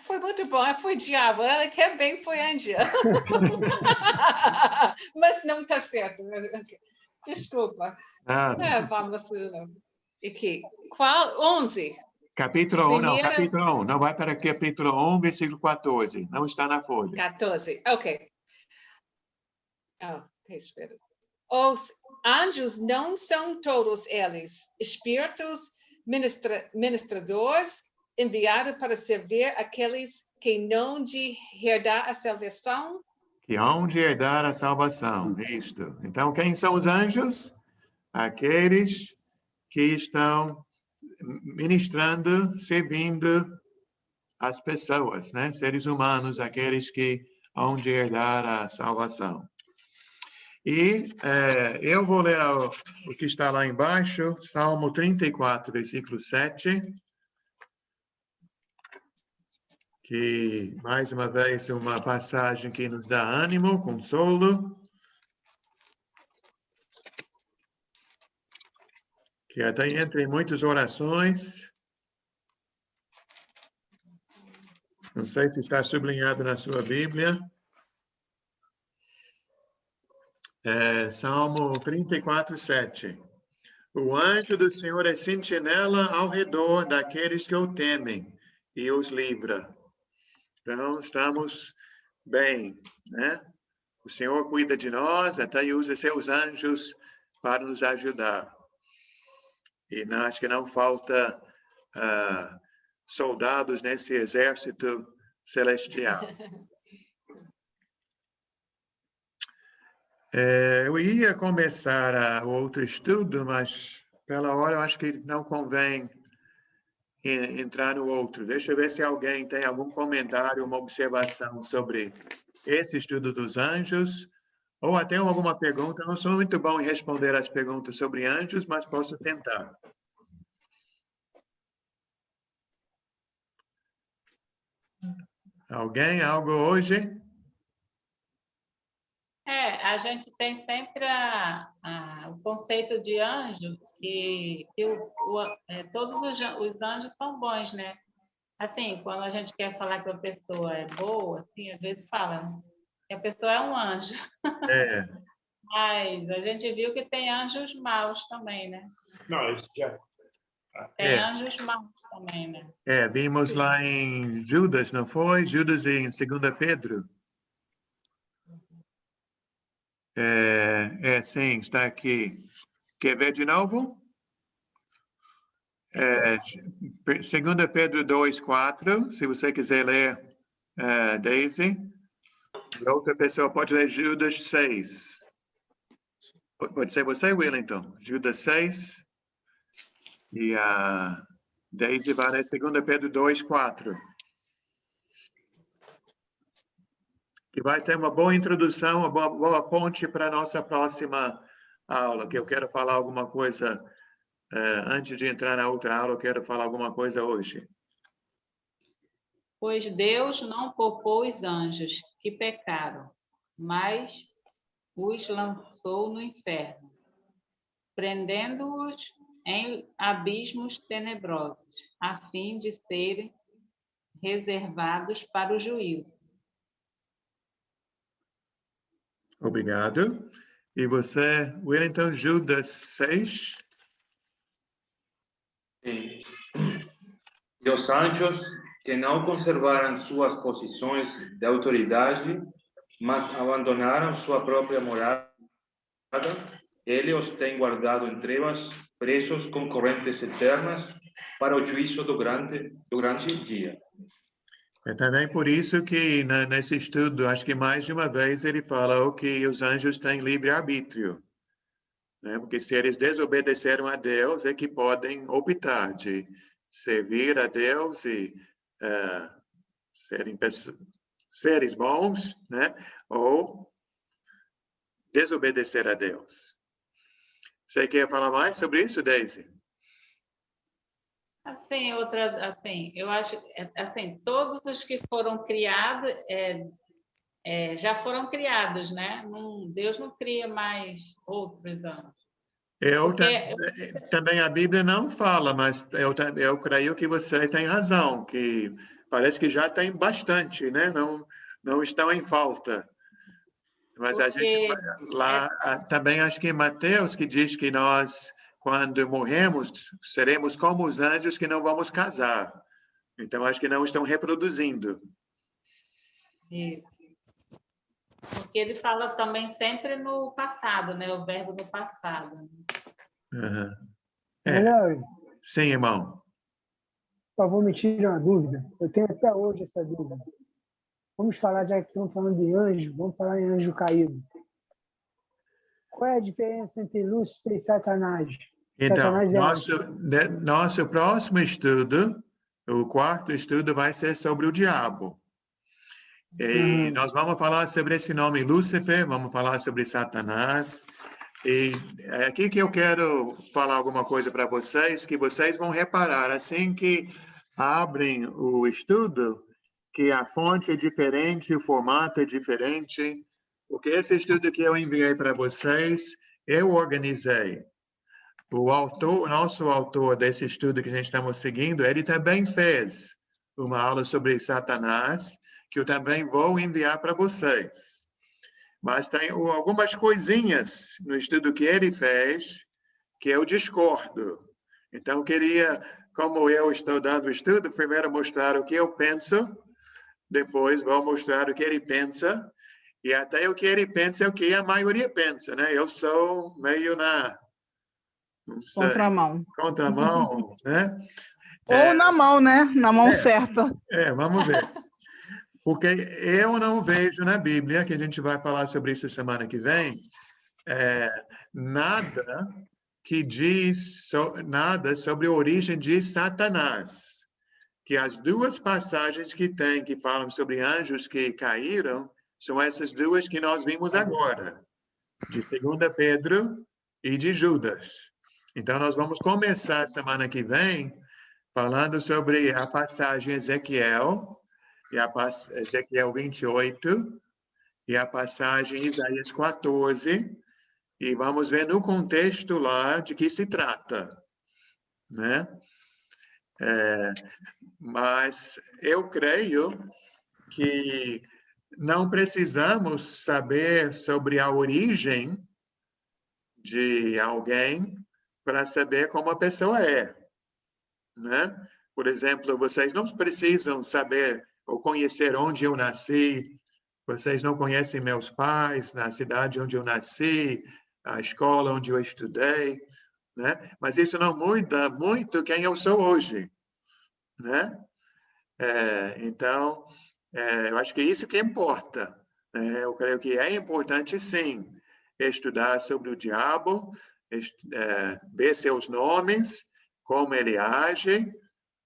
Foi muito bom, foi diabo, ela também foi anjo. Mas não está certo. Desculpa. Vamos aqui. Qual? 11. Capítulo 1, não, Primeira... capítulo 1. Não vai para capítulo 1, versículo 14. Não está na folha. 14, ok. Espera. Os anjos não são todos eles espíritos ministradores enviados para servir aqueles que não de herdar a salvação? Que hão de herdar a salvação. Isto. Então, quem são os anjos? Aqueles que estão ministrando, servindo as pessoas, né? Seres humanos, aqueles que hão de herdar a salvação. E eu vou ler o que está lá embaixo, Salmo 34, versículo 7, que, mais uma vez, uma passagem que nos dá ânimo, consolo, que até entre muitas orações. Não sei se está sublinhado na sua Bíblia. Salmo 34, 7. O anjo do Senhor é sentinela ao redor daqueles que o temem e os livra. Então, estamos bem, né? O Senhor cuida de nós, até usa seus anjos para nos ajudar. E acho que não falta soldados nesse exército celestial. Eu ia começar outro estudo, mas pela hora eu acho que não convém entrar no outro. Deixa eu ver se alguém tem algum comentário, uma observação sobre esse estudo dos anjos, ou até alguma pergunta. Eu não sou muito bom em responder as perguntas sobre anjos, mas posso tentar. Alguém? Algo hoje? A gente tem sempre o conceito de anjo, que todos os anjos são bons, né? Assim, quando a gente quer falar que a pessoa é boa, assim, às vezes fala que a pessoa é um anjo. Mas a gente viu que tem anjos maus também, né? Não, isso já... Tem anjos maus também, né? Vimos lá em Judas, não foi? Judas em 2 Pedro. Sim, está aqui. Quer ver de novo? 2 Pedro 2:4, se você quiser ler, Daisy. E outra pessoa pode ler Judas 6. Pode ser você, Wellington. Judas 6. E a Daisy vai ler 2 Pedro 2:4. Que vai ter uma boa introdução, uma boa ponte para a nossa próxima aula, que eu quero falar alguma coisa, antes de entrar na outra aula, eu quero falar alguma coisa hoje. Pois Deus não poupou os anjos que pecaram, mas os lançou no inferno, prendendo-os em abismos tenebrosos, a fim de serem reservados para o juízo. Obrigado. E você, Wellington, Judas 6? Sim. E os anjos que não conservaram suas posições de autoridade, mas abandonaram sua própria morada, ele os tem guardado em trevas, presos com correntes eternas, para o juízo do grande dia. É também por isso que nesse estudo, acho que mais de uma vez ele fala que os anjos têm livre-arbítrio. Né? Porque se eles desobedeceram a Deus, é que podem optar de servir a Deus e serem seres bons, né? Ou desobedecer a Deus. Você quer falar mais sobre isso, Daisy? Assim, eu acho, assim, todos os que foram criados já foram criados, né? Deus não cria mais outros anjos. Também a Bíblia não fala, mas eu creio que você tem razão, que parece que já tem bastante, né? Não estão em falta. Mas a gente lá também acho que em Mateus que diz que nós, quando morremos, seremos como os anjos que não vamos casar. Então acho que não estão reproduzindo. Isso. Porque ele fala também sempre no passado, né? O verbo no passado. Uhum. Sim, irmão. Por favor, me tire uma dúvida. Eu tenho até hoje essa dúvida. Vamos falar, já que estamos falando de anjo, vamos falar em anjo caído. Qual é a diferença entre Lúcifer e Satanás? Então, Satanás nosso próximo estudo, o quarto estudo, vai ser sobre o diabo. E nós vamos falar sobre esse nome Lúcifer, vamos falar sobre Satanás. E é aqui que eu quero falar alguma coisa para vocês, que vocês vão reparar, assim que abrem o estudo, que a fonte é diferente, o formato é diferente, porque esse estudo que eu enviei para vocês, eu organizei. O nosso autor desse estudo que a gente estamos seguindo, ele também fez uma aula sobre Satanás, que eu também vou enviar para vocês. Mas tem algumas coisinhas no estudo que ele fez que eu discordo. Então, eu queria, como eu estou dando o estudo, primeiro mostrar o que eu penso, depois vou mostrar o que ele pensa, e até o que ele pensa é o que a maioria pensa, né? Eu sou meio contramão, né? Ou na mão, né? Na mão certa. Vamos ver. Porque eu não vejo na Bíblia, que a gente vai falar sobre isso semana que vem, nada que diz nada sobre a origem de Satanás. Que as duas passagens que tem, que falam sobre anjos que caíram, são essas duas que nós vimos agora, de 2 Pedro e de Judas. Então, nós vamos começar semana que vem falando sobre a passagem Ezequiel, Ezequiel 28, e a passagem Isaías 14, e vamos ver no contexto lá de que se trata, né? Mas eu creio que não precisamos saber sobre a origem de alguém para saber como a pessoa é, né? Por exemplo, vocês não precisam saber ou conhecer onde eu nasci, vocês não conhecem meus pais, na cidade onde eu nasci, a escola onde eu estudei, né? Mas isso não muda muito quem eu sou hoje, né? Então, eu acho que isso que importa. Eu creio que é importante, sim, estudar sobre o diabo, ver seus nomes, como ele age,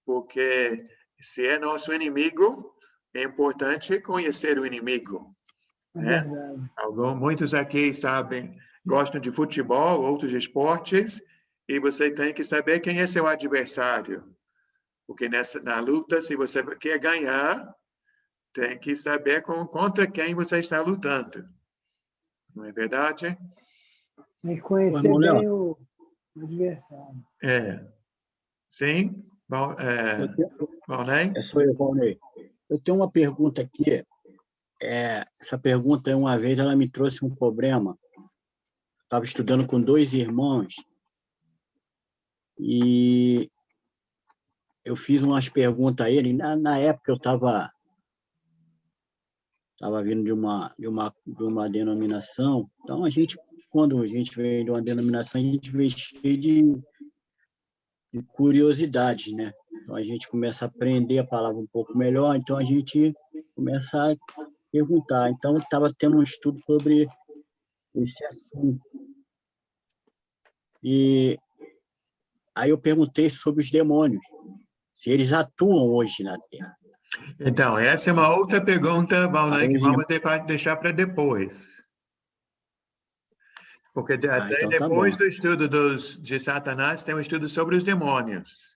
porque se é nosso inimigo, é importante conhecer o inimigo. Né? Muitos aqui sabem, gostam de futebol, outros esportes, e você tem que saber quem é seu adversário. Porque na luta, se você quer ganhar, tem que saber contra quem você está lutando. Não é verdade? Tem que conhecer Irmão Léo, bem o adversário. Sim? Bom, Valnei? sou eu, Valnei. Eu tenho uma pergunta aqui. Essa pergunta, uma vez, ela me trouxe um problema. Estava estudando com 2 irmãos e eu fiz umas perguntas a ele. Na época, eu estava vindo de uma denominação. Então, quando a gente vem de uma denominação, a gente vem cheio de curiosidades, né? Então, a gente começa a aprender a palavra um pouco melhor, então a gente começa a perguntar. Então, estava tendo um estudo sobre esse assunto. E aí eu perguntei sobre os demônios, se eles atuam hoje na Terra. Então, essa é uma outra pergunta, Valnei, que vamos deixar para depois. Porque até então tá depois bom. do estudo de Satanás, tem um estudo sobre os demônios.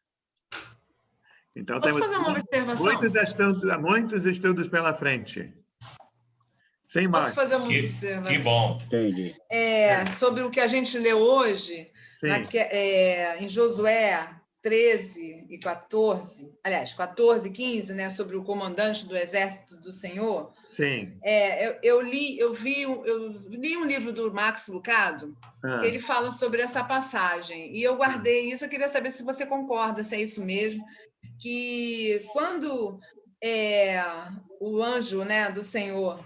Então, Posso temos fazer uma observação? muitos estudos pela frente. Sem mais. Posso fazer uma observação? Que bom. Entendi. Sobre o que a gente leu hoje, em Josué 13 e 14, aliás, 14 e 15, né, sobre o comandante do exército do Senhor. Sim. Eu li um livro do Max Lucado, que ele fala sobre essa passagem, e eu guardei isso. Eu queria saber se você concorda, se é isso mesmo, que quando o anjo, né, do Senhor,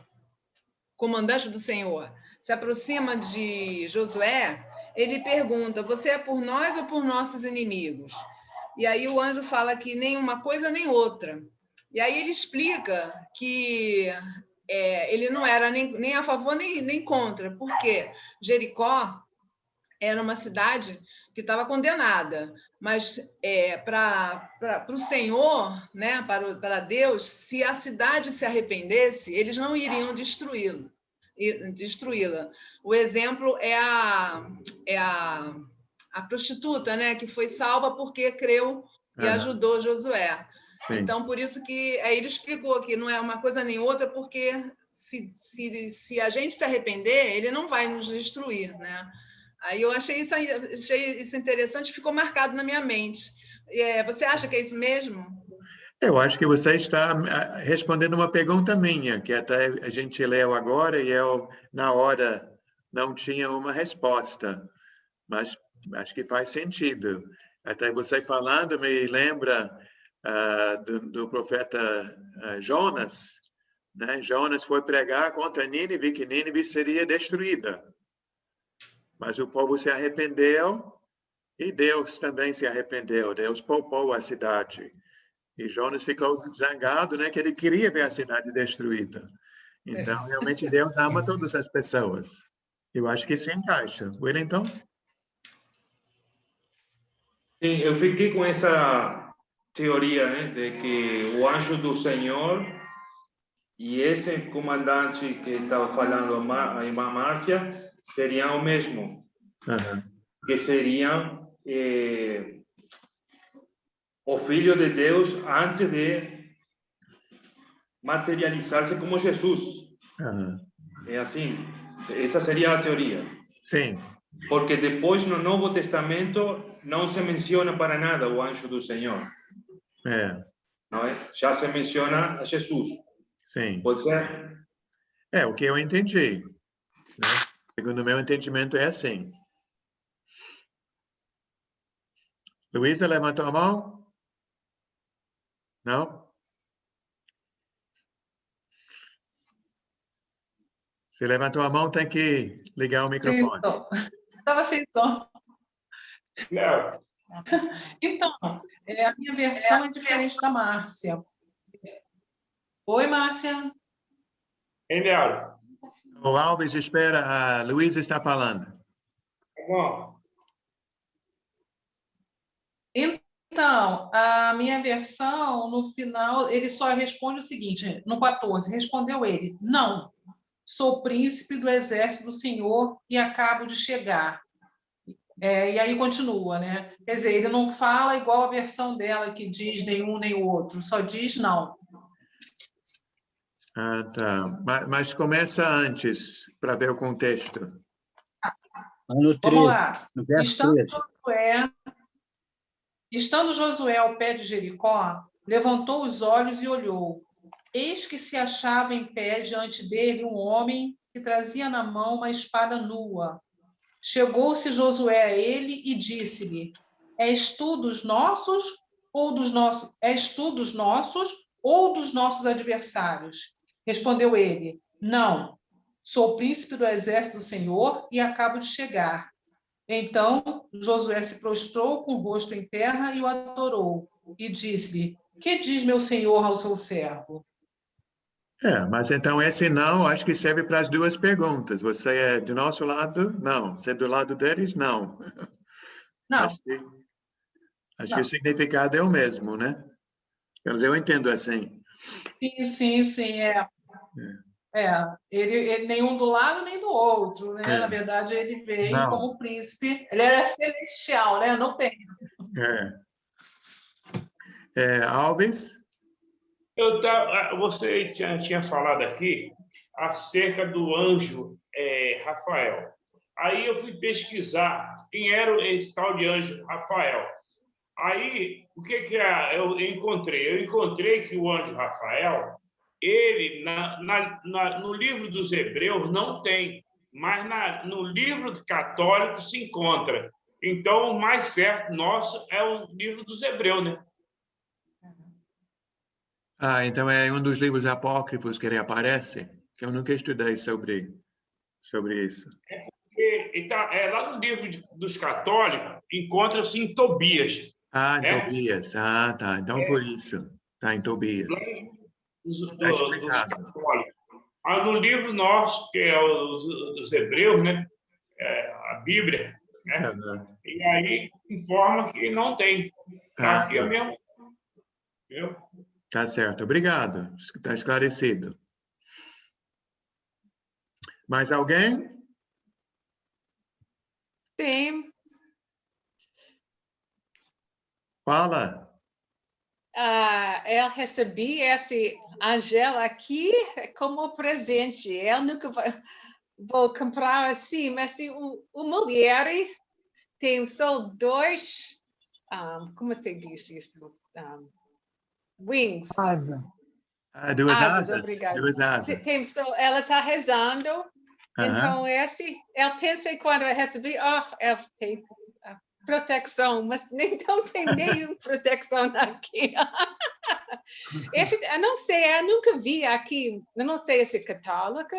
comandante do Senhor, se aproxima de Josué, ele pergunta: você é por nós ou por nossos inimigos? E aí o anjo fala que nem uma coisa nem outra. E aí ele explica que ele não era nem a favor nem contra, porque Jericó era uma cidade que estava condenada, mas para o Senhor, né, para Deus, se a cidade se arrependesse, eles não iriam destruí-la. O exemplo é a prostituta, né, que foi salva porque creu e ajudou Josué. Sim. Então, por isso que aí ele explicou que não é uma coisa nem outra, porque se a gente se arrepender, ele não vai nos destruir, né? Aí eu achei isso interessante, ficou marcado na minha mente. Você acha que é isso mesmo? Eu acho que você está respondendo uma pergunta minha, que até a gente leu agora e eu, na hora, não tinha uma resposta. Mas acho que faz sentido. Até você falando me lembra do profeta Jonas, né? Jonas foi pregar contra Nínive, que Nínive seria destruída. Mas o povo se arrependeu e Deus também se arrependeu. Deus poupou a cidade. E Jonas ficou zangado, né? Que ele queria ver a cidade destruída. Então, realmente, Deus ama todas as pessoas. Eu acho que se encaixa. Wellington? Sim, eu fiquei com essa teoria, né, de que o anjo do Senhor e esse comandante que estava falando a irmã Márcia seriam o mesmo, que seriam o Filho de Deus antes de materializar-se como Jesus. É assim, essa seria a teoria. Sim. Porque depois no Novo Testamento não se menciona para nada o anjo do Senhor. Não é? Já se menciona a Jesus. Sim. Pode ser? O que eu entendi. Né? Segundo o meu entendimento, é assim. Luísa levantou a mão? Não? Se levantou a mão, tem que ligar o microfone. Estava sem som. Não. Então, a minha versão é diferente da Márcia. Oi, Márcia. Léo. O Alves espera, a Luísa está falando. Bom. Então, a minha versão, no final, ele só responde o seguinte, no 14, respondeu ele: não, sou príncipe do exército do Senhor e acabo de chegar. E aí continua, né? Quer dizer, ele não fala igual a versão dela, que diz nenhum nem o outro, só diz não. Ah, tá. Mas começa antes, para ver o contexto. No 13, Vamos lá. no verso 13. Estando Josué ao pé de Jericó, levantou os olhos e olhou. Eis que se achava em pé diante dele um homem que trazia na mão uma espada nua. Chegou-se Josué a ele e disse-lhe: És tu dos nossos ou dos nossos adversários? Respondeu ele: Não, sou príncipe do exército do Senhor e acabo de chegar. Então Josué se prostrou com o rosto em terra e o adorou, e disse-lhe: Que diz meu senhor ao seu servo? Mas então esse não, acho que serve para as duas perguntas. Você é do nosso lado? Não. Você é do lado deles? Não. Não. Acho que o significado é o mesmo, né? Eu entendo assim. Sim. Ele nenhum do lado nem do outro, né? Na verdade, ele veio como príncipe. Ele era celestial, né? Não tem. Alves? Você tinha falado aqui acerca do anjo Rafael. Aí eu fui pesquisar quem era esse tal de anjo Rafael. Aí, o que eu encontrei? Eu encontrei que o anjo Rafael, ele, no livro dos Hebreus, não tem, mas no livro católico se encontra. Então, o mais certo nosso é o livro dos Hebreus, né? Então é um dos livros apócrifos que ele aparece, que eu nunca estudei sobre isso. Lá no livro dos católicos, encontra-se em Tobias. Em Tobias. Tá. Então, por isso. Está em Tobias. Está explicado. No livro nosso, que é dos Hebreus, né? A Bíblia, né? E aí informa que não tem. Aqui é mesmo. Viu? Tá certo. Obrigado. Está esclarecido. Mais alguém? Sim. Fala. Eu recebi esse anjo aqui como presente. Eu nunca vou comprar assim, mas o mulher tem só dois, como se diz isso? Wings. Duas asas. Obrigada. Duas asas. Ela está rezando. Então, eu pensei quando eu recebi, eu tenho proteção, mas não tem nenhuma proteção aqui. Eu não sei, eu nunca vi aqui, eu não sei se é católica,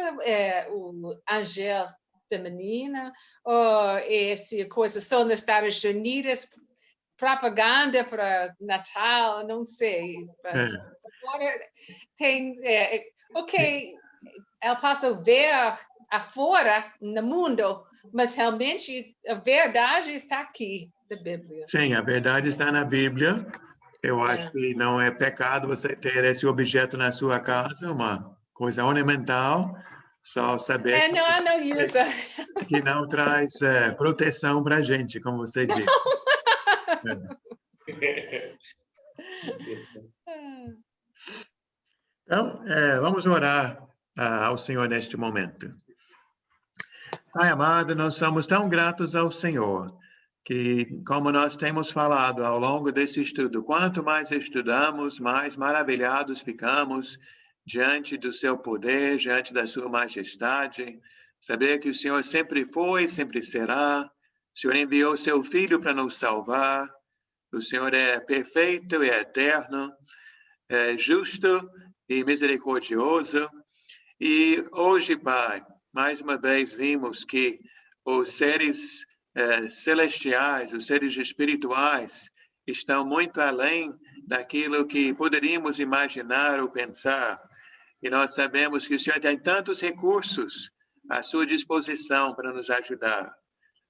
o Angel feminina, ou essa coisa só nos Estados Unidos, propaganda para Natal, não sei. Mas agora tem, eu posso ver afora no mundo, mas realmente a verdade está aqui na Bíblia. Sim, a verdade está na Bíblia. Eu acho que não é pecado você ter esse objeto na sua casa, uma coisa ornamental, só saber que não traz proteção para a gente, como você disse. Então, vamos orar ao Senhor neste momento. Pai amado, nós somos tão gratos ao Senhor que, como nós temos falado ao longo desse estudo, quanto mais estudamos, mais maravilhados ficamos diante do seu poder, diante da sua majestade, saber que o Senhor sempre foi, sempre será, o Senhor enviou seu Filho para nos salvar, o Senhor é perfeito e eterno, é justo e misericordioso, e hoje, Pai, mais uma vez vimos que os seres celestiais, os seres espirituais, estão muito além daquilo que poderíamos imaginar ou pensar. E nós sabemos que o Senhor tem tantos recursos à sua disposição para nos ajudar.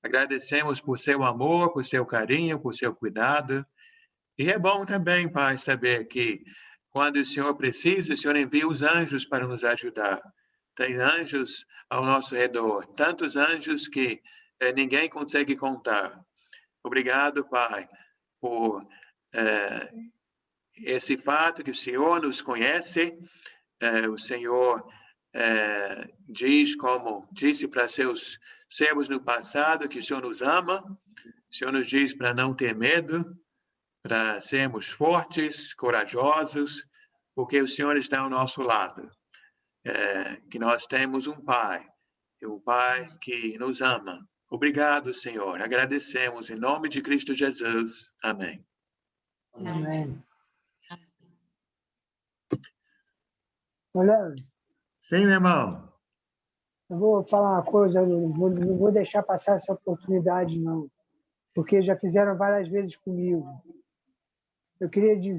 Agradecemos por seu amor, por seu carinho, por seu cuidado. E é bom também, Pai, saber que quando o Senhor precisa, o Senhor envia os anjos para nos ajudar. Tem anjos ao nosso redor, tantos anjos que ninguém consegue contar. Obrigado, Pai, por esse fato que o Senhor nos conhece. O Senhor diz, como disse para seus servos no passado, que o Senhor nos ama. O Senhor nos diz para não ter medo, para sermos fortes, corajosos, porque o Senhor está ao nosso lado. Que nós temos um Pai, um Pai que nos ama. Obrigado, Senhor. Agradecemos em nome de Cristo Jesus. Amém. Amém. Olha, sim, meu irmão. Eu vou falar uma coisa, não vou deixar passar essa oportunidade, não, porque já fizeram várias vezes comigo. Eu queria dizer